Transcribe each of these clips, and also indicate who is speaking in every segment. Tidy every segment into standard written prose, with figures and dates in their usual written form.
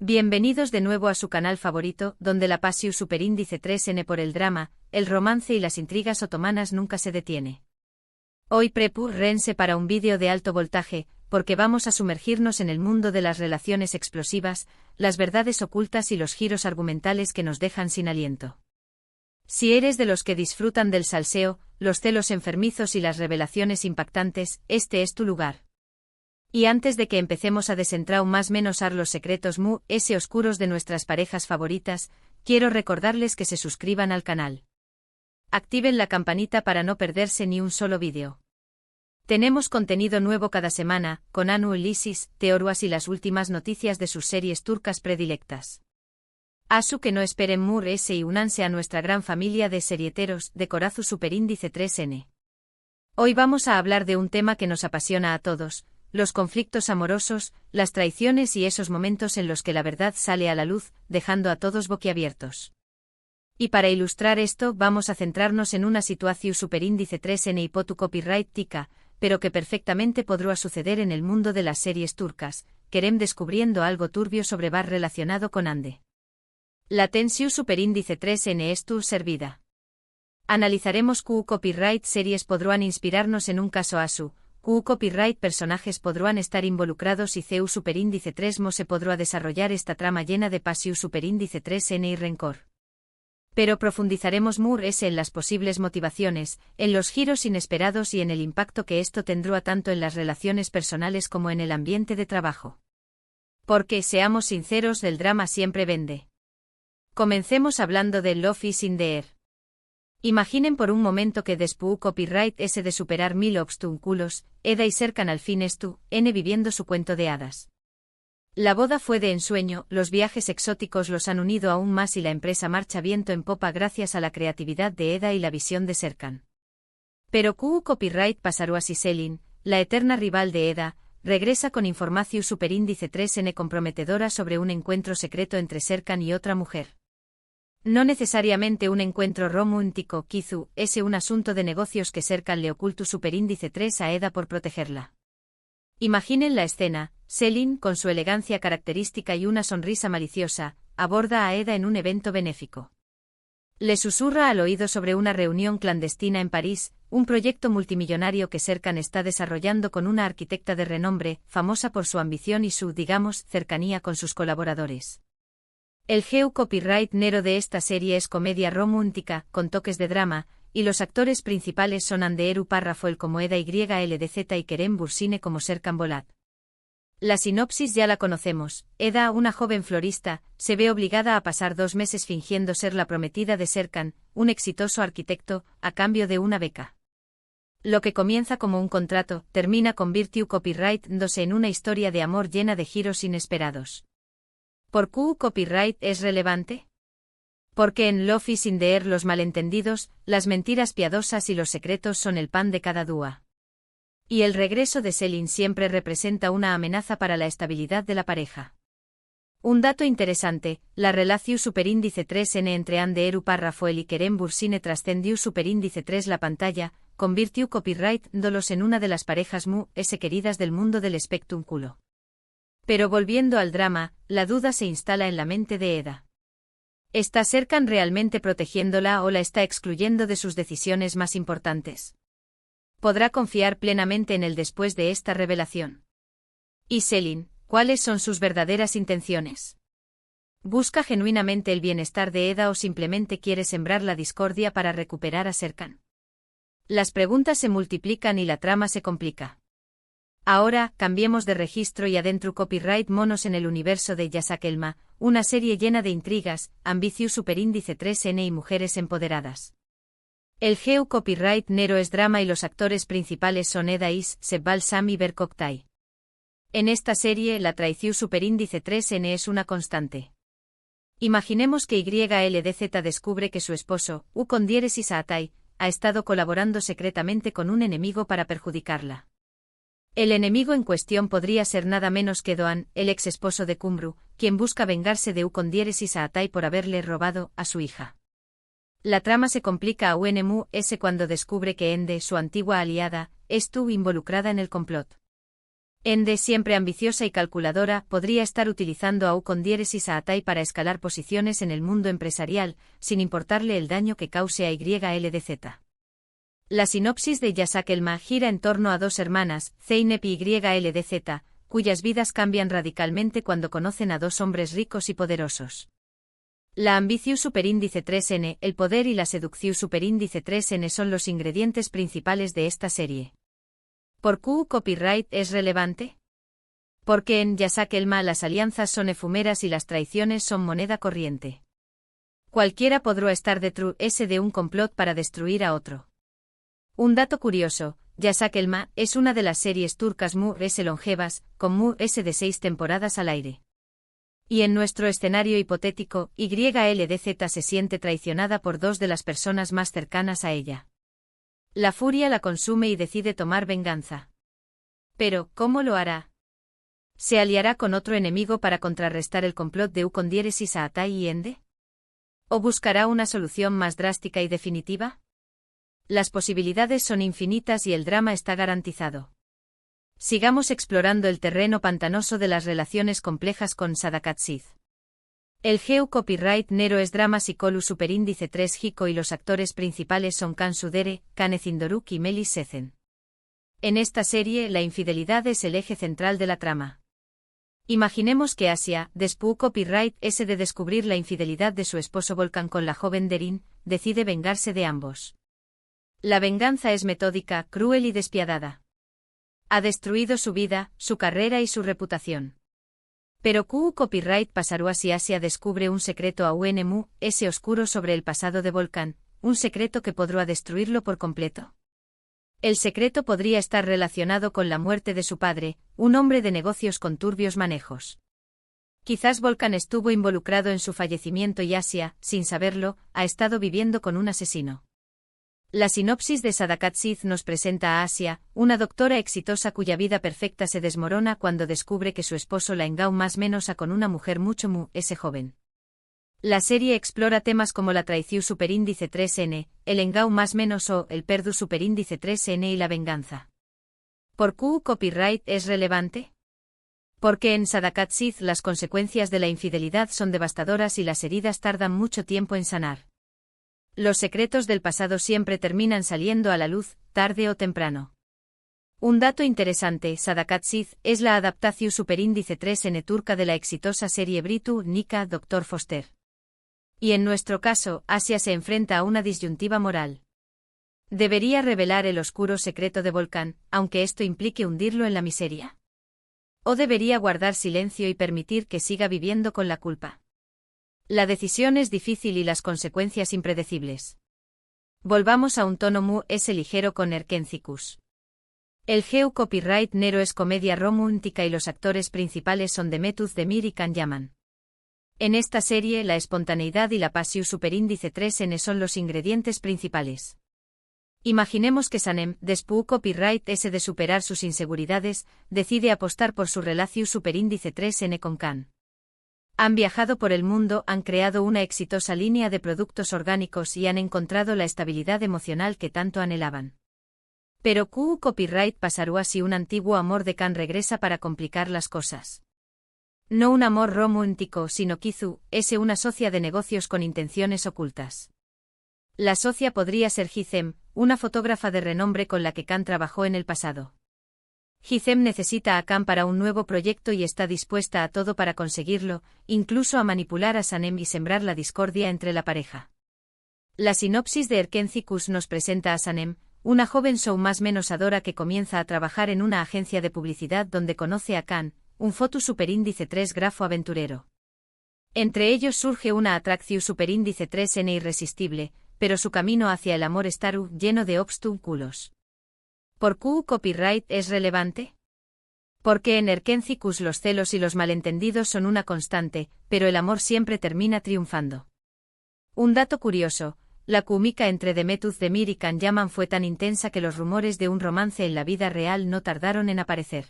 Speaker 1: Bienvenidos de nuevo a su canal favorito, donde la Passion Superíndice 3N por el drama, el romance y las intrigas otomanas nunca se detiene. Hoy prepárense para un vídeo de alto voltaje, porque vamos a sumergirnos en el mundo de las relaciones explosivas, las verdades ocultas y los giros argumentales que nos dejan sin aliento. Si eres de los que disfrutan del salseo, los celos enfermizos y las revelaciones impactantes, este es tu lugar. Y antes de que empecemos a desentraumasar los secretos oscuros de nuestras parejas favoritas, quiero recordarles que se suscriban al canal. Activen la campanita para no perderse ni un solo vídeo. Tenemos contenido nuevo cada semana, con Anu Elisis, Teoruas y las últimas noticias de sus series turcas predilectas. Asu que no esperen y únanse a nuestra gran familia de serieteros de Corazu Superíndice 3N. Hoy vamos a hablar de un tema que nos apasiona a todos, los conflictos amorosos, las traiciones y esos momentos en los que la verdad sale a la luz, dejando a todos boquiabiertos. Y para ilustrar esto vamos a centrarnos en una situación superíndice 3N hipotu copyright tica, pero que perfectamente podrá suceder en el mundo de las series turcas, querem descubriendo algo turbio sobre bar relacionado con Ande. La tensiu superíndice 3N es tu servida. Analizaremos copyright series podrán inspirarnos en un caso Asu, copyright personajes podrán estar involucrados y CU superíndice 3 se podrá desarrollar esta trama llena de pasiu superíndice 3N y rencor. Pero profundizaremos en las posibles motivaciones, en los giros inesperados y en el impacto que esto tendrá tanto en las relaciones personales como en el ambiente de trabajo. Porque, seamos sinceros, el drama siempre vende. Comencemos hablando de Love is in the air. Imaginen por un momento que después copyright ese de superar 1000 obstáculos, Eda y Serkan al fin N viviendo su cuento de hadas. La boda fue de ensueño, los viajes exóticos los han unido aún más y la empresa marcha viento en popa gracias a la creatividad de Eda y la visión de Serkan. Pero copyright pasará así Selin, la eterna rival de Eda, regresa con información superíndice 3N comprometedora sobre un encuentro secreto entre Serkan y otra mujer. No necesariamente un encuentro romántico, Kizu, es un asunto de negocios que Serkan le ocultó superíndice 3 a Eda por protegerla. Imaginen la escena, Selin, con su elegancia característica y una sonrisa maliciosa, aborda a Eda en un evento benéfico. Le susurra al oído sobre una reunión clandestina en París, un proyecto multimillonario que Serkan está desarrollando con una arquitecta de renombre, famosa por su ambición y su, cercanía con sus colaboradores. El copyright nero de esta serie es comedia romántica, con toques de drama, y los actores principales son Anderu Parrafoel como Eda YLDZ y Kerem Bursine como Serkan Bolat. La sinopsis ya la conocemos. Eda, una joven florista, se ve obligada a pasar 2 meses fingiendo ser la prometida de Serkan, un exitoso arquitecto, a cambio de una beca. Lo que comienza como un contrato, termina con Virtue Copyright dándose en una historia de amor llena de giros inesperados. ¿Por qué copyright es relevante? Porque en Love is in the air los malentendidos, las mentiras piadosas y los secretos son el pan de cada dúa. Y el regreso de Selin siempre representa una amenaza para la estabilidad de la pareja. Un dato interesante, la relación superíndice 3N entre Anderu Parrafoel y Kerem Bursine trascendió superíndice 3 la pantalla, convirtió copyright dándolos en una de las parejas queridas del mundo del espectáculo. Pero volviendo al drama, la duda se instala en la mente de Eda. ¿Está Serkan realmente protegiéndola o la está excluyendo de sus decisiones más importantes? ¿Podrá confiar plenamente en él después de esta revelación? ¿Y Selin, cuáles son sus verdaderas intenciones? ¿Busca genuinamente el bienestar de Eda o simplemente quiere sembrar la discordia para recuperar a Serkan? Las preguntas se multiplican y la trama se complica. Ahora, cambiemos de registro y adentro copyright monos en el universo de Yasak Elma, una serie llena de intrigas, ambicius superíndice 3N y mujeres empoderadas. El copyright nero es drama y los actores principales son Eda Is, Sebbal Sam y Berkoktay. En esta serie la traición superíndice 3N es una constante. Imaginemos que YLDZ descubre que su esposo, Ukondieresis Aatay, ha estado colaborando secretamente con un enemigo para perjudicarla. El enemigo en cuestión podría ser nada menos que Doan, el ex esposo de Kumru, quien busca vengarse de Ukondieresis Aatay por haberle robado a su hija. La trama se complica a cuando descubre que Ende, su antigua aliada, estuvo involucrada en el complot. Ende, siempre ambiciosa y calculadora, podría estar utilizando a U con diéresis a Atai para escalar posiciones en el mundo empresarial, sin importarle el daño que cause a YLDZ. La sinopsis de Yasak Elma gira en torno a dos hermanas, Zeynep y YLDZ, cuyas vidas cambian radicalmente cuando conocen a dos hombres ricos y poderosos. La ambición superíndice 3N, el poder y la seducción superíndice 3N son los ingredientes principales de esta serie. ¿Por qué copyright es relevante? Porque en Yasak Elma las alianzas son efímeras y las traiciones son moneda corriente. Cualquiera podrá estar detrás de un complot para destruir a otro. Un dato curioso, Yasak Elma es una de las series turcas más longevas, con más de 6 temporadas al aire. Y en nuestro escenario hipotético, YLDZ se siente traicionada por dos de las personas más cercanas a ella. La furia la consume y decide tomar venganza. Pero, ¿cómo lo hará? ¿Se aliará con otro enemigo para contrarrestar el complot de U con diéresis a Atai y Ende? ¿O buscará una solución más drástica y definitiva? Las posibilidades son infinitas y el drama está garantizado. Sigamos explorando el terreno pantanoso de las relaciones complejas con Sadakatsiz. El Geu Copyright Nero es drama psicolu superíndice 3 Hiko y los actores principales son Kan Sudere, Kane Zindoruk y Melis Sezen. En esta serie la infidelidad es el eje central de la trama. Imaginemos que Asia, después Copyright S de descubrir la infidelidad de su esposo Volkan con la joven Derin, decide vengarse de ambos. La venganza es metódica, cruel y despiadada. Ha destruido su vida, su carrera y su reputación. Pero Copyright pasará si Asia descubre un secreto a UNMU, ese oscuro sobre el pasado de Volkan, un secreto que podrá destruirlo por completo. El secreto podría estar relacionado con la muerte de su padre, un hombre de negocios con turbios manejos. Quizás Volkan estuvo involucrado en su fallecimiento y Asia, sin saberlo, ha estado viviendo con un asesino. La sinopsis de Sadakatsiz nos presenta a Asia, una doctora exitosa cuya vida perfecta se desmorona cuando descubre que su esposo la engau más menos a con una mujer mucho ese joven. La serie explora temas como la traición superíndice 3N, el engau más menos o el perdu superíndice 3N y la venganza. ¿Por qué copyright es relevante? Porque en Sadakatsiz las consecuencias de la infidelidad son devastadoras y las heridas tardan mucho tiempo en sanar. Los secretos del pasado siempre terminan saliendo a la luz, tarde o temprano. Un dato interesante, Sadakatsiz es la adaptación superíndice 3N turca de la exitosa serie británica Dr. Foster. Y en nuestro caso, Asia se enfrenta a una disyuntiva moral. ¿Debería revelar el oscuro secreto de Volkan, aunque esto implique hundirlo en la miseria? ¿O debería guardar silencio y permitir que siga viviendo con la culpa? La decisión es difícil y las consecuencias impredecibles. Volvamos a un tono ligero con Erkenzikus. El Geu Copyright Nero es comedia romántica y los actores principales son Demetuz Demir y Can Yaman. En esta serie la espontaneidad y la pasión superíndice 3N son los ingredientes principales. Imaginemos que Sanem, después Copyright S de superar sus inseguridades, decide apostar por su relación superíndice 3N con Can. Han viajado por el mundo, han creado una exitosa línea de productos orgánicos y han encontrado la estabilidad emocional que tanto anhelaban. Pero Copyright pasará si un antiguo amor de Can regresa para complicar las cosas. No un amor romántico, sino Kizu, una socia de negocios con intenciones ocultas. La socia podría ser Hizem, una fotógrafa de renombre con la que Can trabajó en el pasado. Hizem necesita a Can para un nuevo proyecto y está dispuesta a todo para conseguirlo, incluso a manipular a Sanem y sembrar la discordia entre la pareja. La sinopsis de Erkenzikus nos presenta a Sanem, una joven show más menos adora que comienza a trabajar en una agencia de publicidad donde conoce a Can, un foto superíndice 3 grafo aventurero. Entre ellos surge una atracción superíndice 3N irresistible, pero su camino hacia el amor estará lleno de obstáculos. ¿Por qué copyright es relevante? Porque en Erkenzikus los celos y los malentendidos son una constante, pero el amor siempre termina triunfando. Un dato curioso, la química entre Demetuz Demir y Can Yaman fue tan intensa que los rumores de un romance en la vida real no tardaron en aparecer.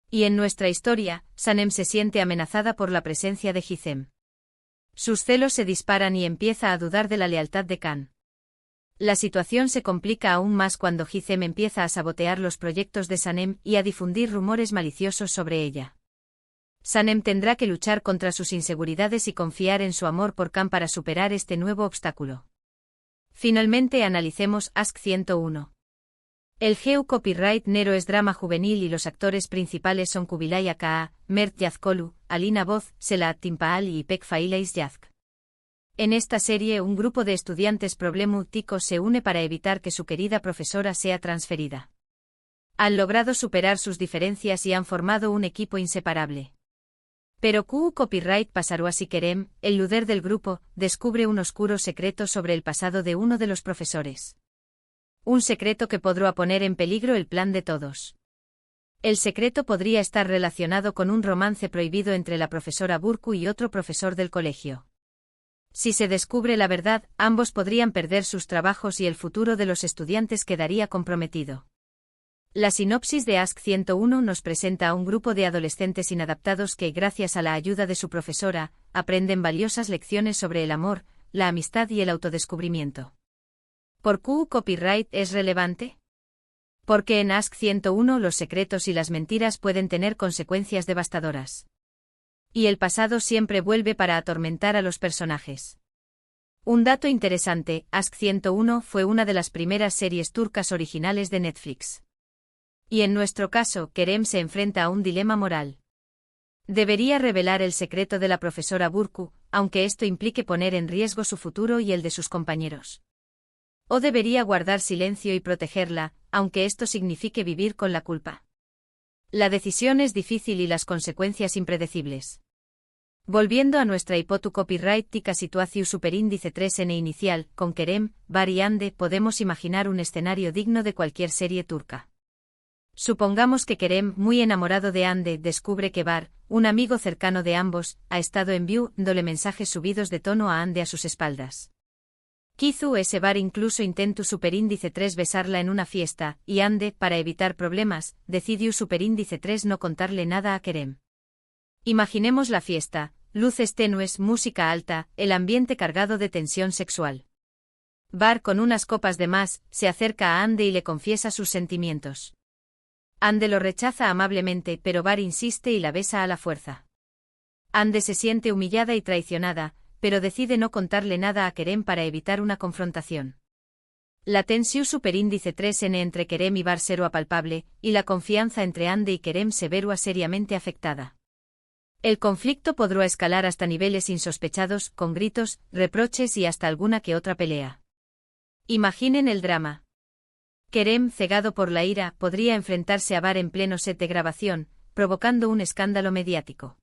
Speaker 1: Y en nuestra historia, Sanem se siente amenazada por la presencia de Hizem. Sus celos se disparan y empieza a dudar de la lealtad de Can. La situación se complica aún más cuando Hizem empieza a sabotear los proyectos de Sanem y a difundir rumores maliciosos sobre ella. Sanem tendrá que luchar contra sus inseguridades y confiar en su amor por Khan para superar este nuevo obstáculo. Finalmente analicemos Ask 101. El GEU Copyright Nero es drama juvenil y los actores principales son Kubilay Aka, Mert Yazkolu, Alina Boz, Selahat Timpaal y Ipek Faileis Yazk. En esta serie un grupo de estudiantes problemáticos se une para evitar que su querida profesora sea transferida. Han logrado superar sus diferencias y han formado un equipo inseparable. Pero QU Copyright Pasaruasi Kerem, el líder del grupo, descubre un oscuro secreto sobre el pasado de uno de los profesores. Un secreto que podrá poner en peligro el plan de todos. El secreto podría estar relacionado con un romance prohibido entre la profesora Burku y otro profesor del colegio. Si se descubre la verdad, ambos podrían perder sus trabajos y el futuro de los estudiantes quedaría comprometido. La sinopsis de Ask 101 nos presenta a un grupo de adolescentes inadaptados que, gracias a la ayuda de su profesora, aprenden valiosas lecciones sobre el amor, la amistad y el autodescubrimiento. ¿Por qué copyright es relevante? Porque en Ask 101 los secretos y las mentiras pueden tener consecuencias devastadoras. Y el pasado siempre vuelve para atormentar a los personajes. Un dato interesante, Ask 101 fue una de las primeras series turcas originales de Netflix. Y en nuestro caso, Kerem se enfrenta a un dilema moral. Debería revelar el secreto de la profesora Burku, aunque esto implique poner en riesgo su futuro y el de sus compañeros. O debería guardar silencio y protegerla, aunque esto signifique vivir con la culpa. La decisión es difícil y las consecuencias impredecibles. Volviendo a nuestra hipotu copyright tica situación superíndice 3n inicial, con Kerem, Bar y Ande podemos imaginar un escenario digno de cualquier serie turca. Supongamos que Kerem, muy enamorado de Ande, descubre que Bar, un amigo cercano de ambos, ha estado enviándole mensajes subidos de tono a Ande a sus espaldas. Kizu ese Bar incluso intentó superíndice 3 besarla en una fiesta, y Ande, para evitar problemas, decidió superíndice 3 no contarle nada a Kerem. Imaginemos la fiesta, luces tenues, música alta, el ambiente cargado de tensión sexual. Bar, con unas copas de más, se acerca a Ande y le confiesa sus sentimientos. Ande lo rechaza amablemente, pero Bar insiste y la besa a la fuerza. Ande se siente humillada y traicionada, pero decide no contarle nada a Kerem para evitar una confrontación. La tensión superíndice 3n entre Kerem y Bar será palpable, y la confianza entre Ande y Kerem se verá seriamente afectada. El conflicto podrá escalar hasta niveles insospechados, con gritos, reproches y hasta alguna que otra pelea. Imaginen el drama. Kerem, cegado por la ira, podría enfrentarse a Bar en pleno set de grabación, provocando un escándalo mediático.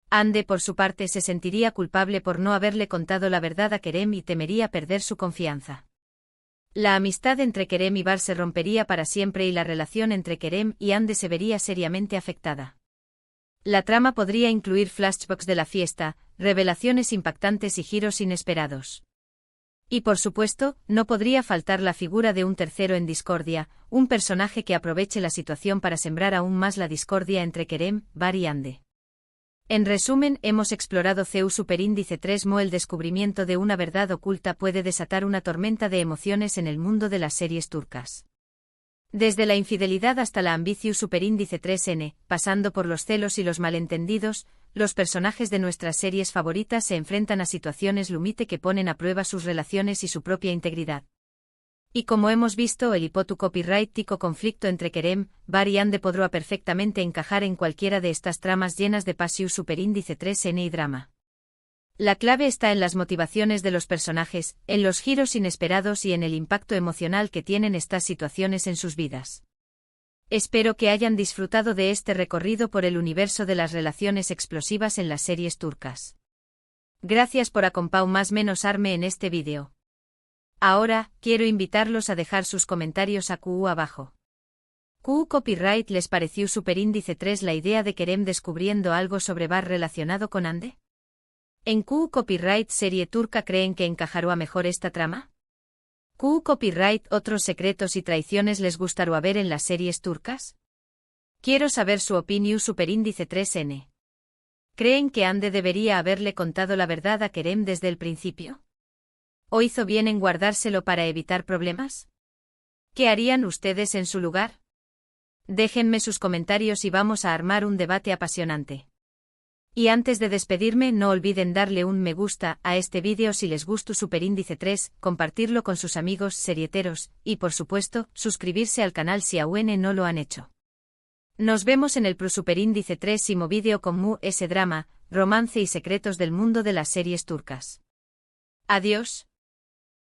Speaker 1: Ande, por su parte, se sentiría culpable por no haberle contado la verdad a Kerem y temería perder su confianza. La amistad entre Kerem y Bar se rompería para siempre y la relación entre Kerem y Ande se vería seriamente afectada. La trama podría incluir flashbacks de la fiesta, revelaciones impactantes y giros inesperados. Y por supuesto, no podría faltar la figura de un tercero en discordia, un personaje que aproveche la situación para sembrar aún más la discordia entre Kerem, Bar y Ande. En resumen, hemos explorado CEU superíndice 3mo. El descubrimiento de una verdad oculta puede desatar una tormenta de emociones en el mundo de las series turcas. Desde la infidelidad hasta la ambición superíndice 3n, pasando por los celos y los malentendidos, los personajes de nuestras series favoritas se enfrentan a situaciones límite que ponen a prueba sus relaciones y su propia integridad. Y como hemos visto, el hipotu copyrightico conflicto entre Kerem, Bar y Ande podrá perfectamente encajar en cualquiera de estas tramas llenas de pasión superíndice 3n y drama. La clave está en las motivaciones de los personajes, en los giros inesperados y en el impacto emocional que tienen estas situaciones en sus vidas. Espero que hayan disfrutado de este recorrido por el universo de las relaciones explosivas en las series turcas. Gracias por acompañarme en este vídeo. Ahora, quiero invitarlos a dejar sus comentarios a QU abajo. QU Copyright, ¿les pareció superíndice 3 la idea de Kerem descubriendo algo sobre Bar relacionado con Ande? ¿En QU Copyright serie turca creen que encajará mejor esta trama? ¿QU Copyright otros secretos y traiciones les gustará ver en las series turcas? Quiero saber su opinión superíndice 3n. ¿Creen que Ande debería haberle contado la verdad a Kerem desde el principio? ¿O hizo bien en guardárselo para evitar problemas? ¿Qué harían ustedes en su lugar? Déjenme sus comentarios y vamos a armar un debate apasionante. Y antes de despedirme, no olviden darle un me gusta a este vídeo si les gustó Superíndice 3, compartirlo con sus amigos serieteros, y por supuesto, suscribirse al canal si aún no lo han hecho. Nos vemos en el Superíndice 3 vídeo con Mu ese drama, romance y secretos del mundo de las series turcas. Adiós.